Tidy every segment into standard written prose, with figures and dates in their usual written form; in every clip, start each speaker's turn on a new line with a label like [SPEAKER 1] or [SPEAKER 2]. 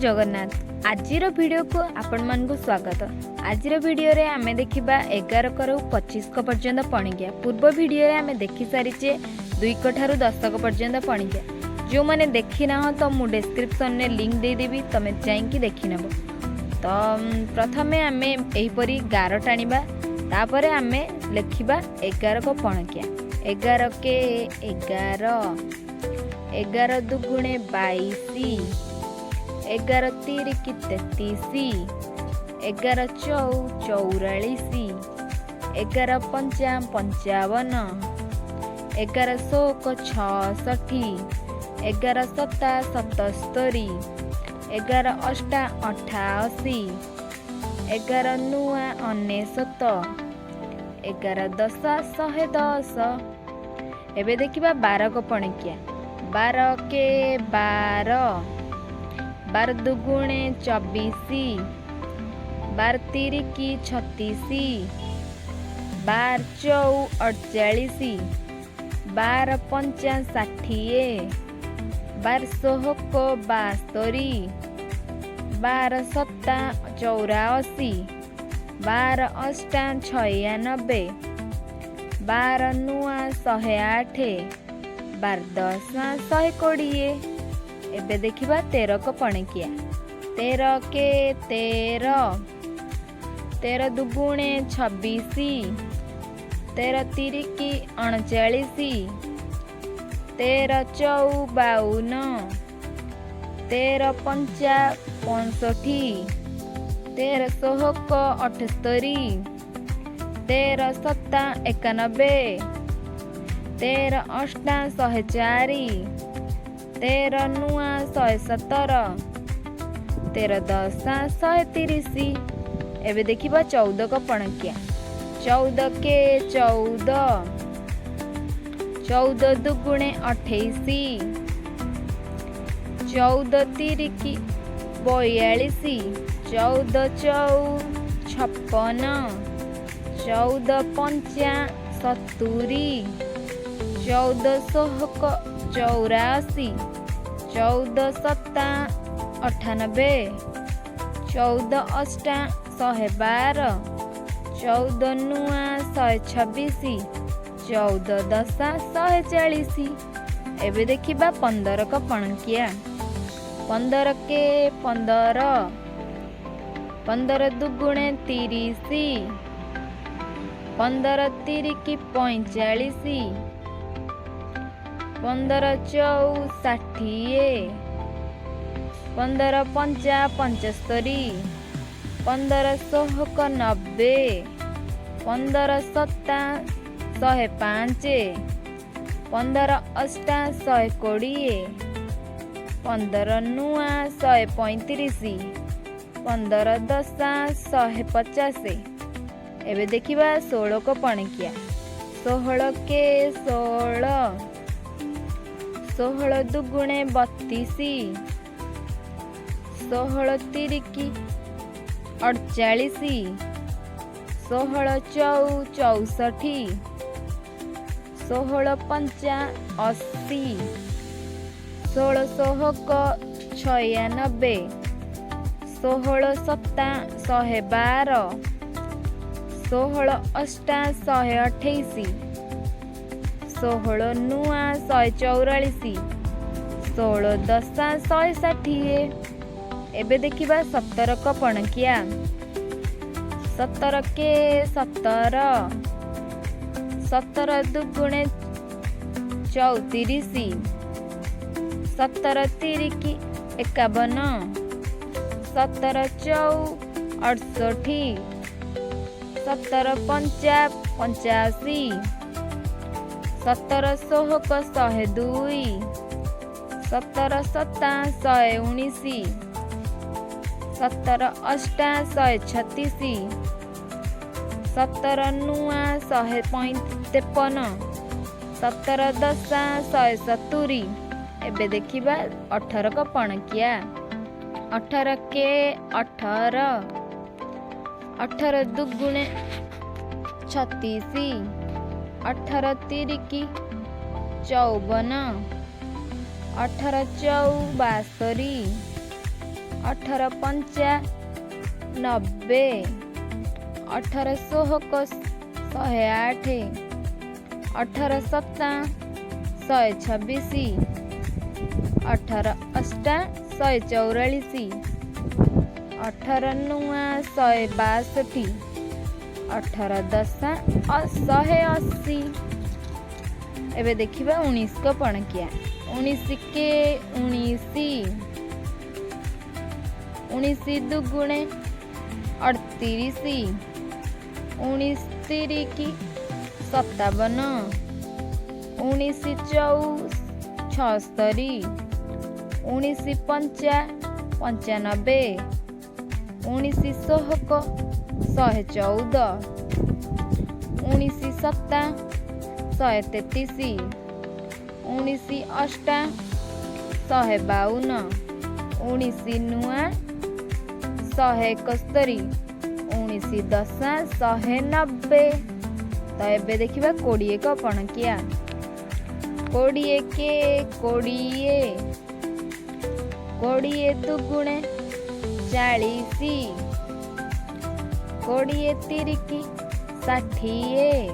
[SPEAKER 1] Jagannath. आजिर video को आपण मानकु स्वागत। आजिर वीडियो रे आमे देखिबा 11 करु 25 क पर्यंत पणिज्ञा। पूर्व वीडियो रे आमे देखि सारिचे 2 क ठारु 10 क पर्यंत पणिज्ञा। जो माने देखि ना हो तो मु डिस्क्रिप्शन ने लिंक दे देबी, तमे जाई कि देखि नेबो। तो प्रथमे आमे एही परी गार टाणीबा, तापरे आमे लिखिबा 11 को पणिज्ञा। 11 के 11, 11 दुगुणे 22, 11 तिरिकी 33, 11 चौ 44, 11 पंचा 55, 11 शोक 66, 11 सता 77, 11 अष्टा 88, 11 नुआ 99, 11 दशा 110। एबे देखिबा 12 को पणिज्ञा। 12 के 12, 12 दुगुणे 24, 12 तिरिकी 36, 12 चौ 48, 12 पंचा 60, 12 शोक 72, 12 सत्ता 84, 12 अष्टा 96, 12 नुआ 108, 12 दशा 120। एबे देखिबा 13 को पणिज्ञा। 13 के 13, 13 दुगुणे 26, 13 तिरिकी 39, 13 चौ 52, 13 पंचा 65, 13 शोक 78, 13 सत्ता 91, 13 अष्टा 104, 13 नुआ 117, 13 दशा 130। एबे देखिबा 14 को पणिज्ञा। 14 के 14, 14 दुगुणे 28, 14 तिरिकी 42, 14 चौ 56, 14 पंचा 70, 14 शोक 84, 14 सत्ता 98, 14 अष्टा 112, 14 नुआ 126, 14 दशा 140। एबे देखिबा 15 को पणिज्ञा। 15 के 15, 15 दुगुणे 30, 15 तिरिकी 45, 15 चौ 60, 15 पंचा 75, 15 शोक 90, 15 सत्ता 105, 15 अष्टा 120, 15 नुआ 135, 15 दशा 150। एबे देखिबा 16 को पणिज्ञा। 16 के 16, 16 दुगुणे 32, 16 तिरिकी 48, 16 चौ 64, 16 पंचा 80, 16 शोक 96, 16 सत्ता 112, 16 अष्टा 128, 16 नुआ 144, 16 दशा 160। एबे देखिबा 17 को पणिज्ञा। 17 के 17, 17 दुगुणे 34, 17 तिरिकी 51, 17 चौ 68, 17 पंचा 85, 17 शोक 102, 17 सत्ता 119, 17 अष्टा 136, 17 नुआ 153, 17 दशा 170। एबे देखिबा 18 को पणिज्ञा। 18 के 18, 18 दुगुणे 36, 18 तिरिकी 54, 18 चौ 72, 18 पंचा 90, 18 सोहक 108, 18 सप्ता 126, 18 अष्टा 144, 18 नुआ 162, 18 दशा 180। एबे देखिबा 19 को पणकिया। 19 के 19, 19 दुगुणे 38, 19 तिरिकी 57, 19 चौ 76, 19 पंचा 95, 19 सोहक 114, 19 सप्ता 133, 19 अष्टा 152, 19 नुआ 171, 19 दशा 190। तो एबे देखिबा 20 को पणकिया। 20 के 20, 20 दुगुणे 40, 20 तिरिकी 60,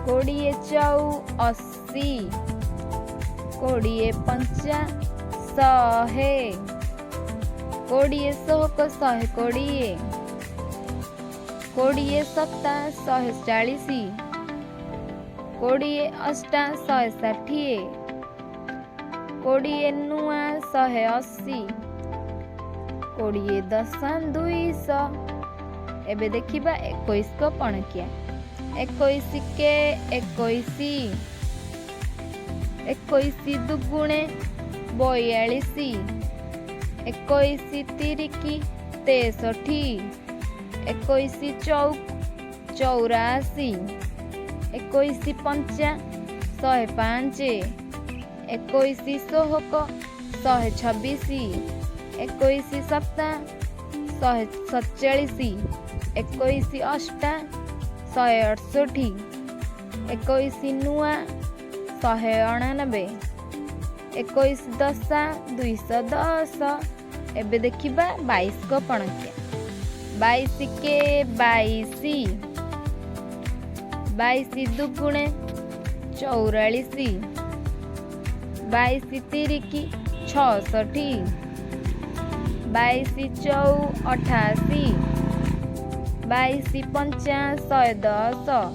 [SPEAKER 1] 20 चौ 80, 20 पंचा 100, 20 सोहक 120, 20 सप्ता 140, 20 अष्टा 160, 20 नुआ 180, 20 दशा 200। एबे देखिबा 21 को पणकिया। 21 के 21, 21 दुगुणे 42, 21 तिरिकी 63, 21 चौक 84, 21 पंचा 105, 21 सोहक 126, 21 सप्ता 147, 21 अष्टा 168, 21 नुआ 199, 21 दशा 210। एबे देखिबा 22 को पणकिया। 22 के 22, 22 दुगुणे 44, 22 तिरिकी 66, 22 चौ 88, 22 पंचा 110,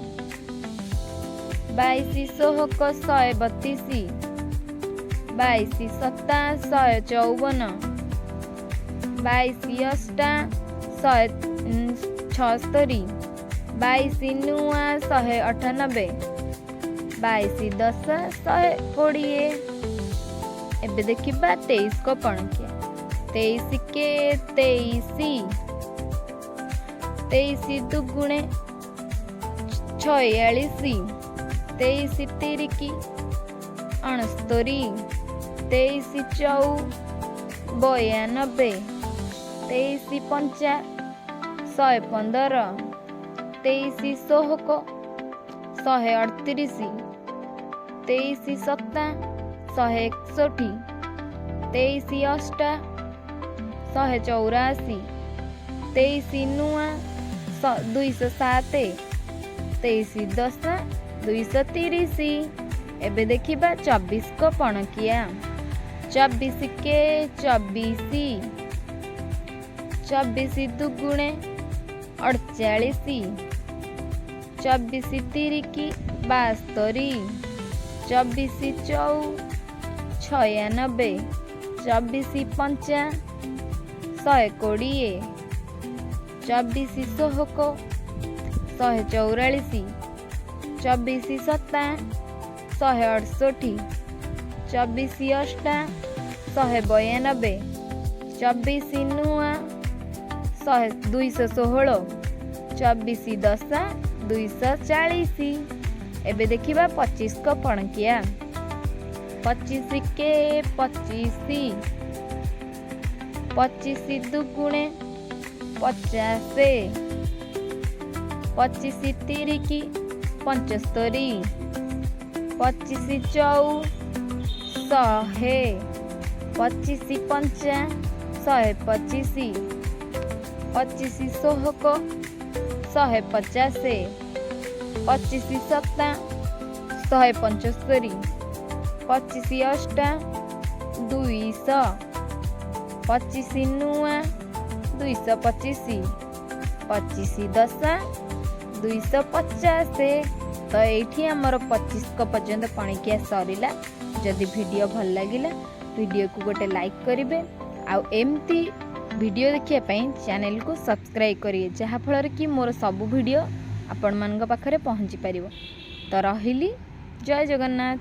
[SPEAKER 1] 22 सोहक 132, 22 सप्ता 154, 22 अष्टा 176, 22 नुआ 198, 22 दशा 120। एबे देखिबा 23 को पणकिया। 23 के 23, 23 दुगुणे 46, 23 तिरिकी 69, 23 चौ 92, 23 पंचा 115, 23 सोहक 138, 23 सप्ता 161, 23 अष्टा 184, 23 नुआ 207, 23 दशा 230। एबे देखिबा 24 को पणकिया। 24 के 24, 24 दुगुणे 48, 24 तिरिकी 72, 24 चौ 96, 24 पंचा 120, 24 सोहक 144, 24 सप्ता 168, 24 अष्टा 192, 24 नुआ 216, 24 दशा 240। एबे देखिबा 25 को पणकिया। 25 के 25, 25 दुगुणे 50, 25 तिरिकी 75, 25 चौ 100, 25 पंचा 125 25 ଷୋହକ 150 25 ସତା 175 25 ଅଷ୍ଟା 200 25 ନୂଆ 225 25 ଦଶା 250। ତ ଏଇଠି ଆମର 25 ପର୍ଯ୍ୟନ୍ତ ପଣିକିଆ ସରିଲା। ଯଦି ଭିଡ଼ିଓ ଭଲ ଲାଗିଲା ଭିଡ଼ିଓକୁ ଗୋଟେ ଲାଇକ୍ କରିବେ, ଆଉ ଏମିତି ଭିଡ଼ିଓ ଦେଖିବା ପାଇଁ ଚ୍ୟାନେଲକୁ ସବସ୍କ୍ରାଇବ୍ କରିବେ, ଯାହାଫଳରେ କି ମୋର ସବୁ ଭିଡ଼ିଓ ଆପଣମାନଙ୍କ ପାଖରେ ପହଞ୍ଚି ପାରିବ। ତ ରହିଲି, ଜୟ ଜଗନ୍ନାଥ।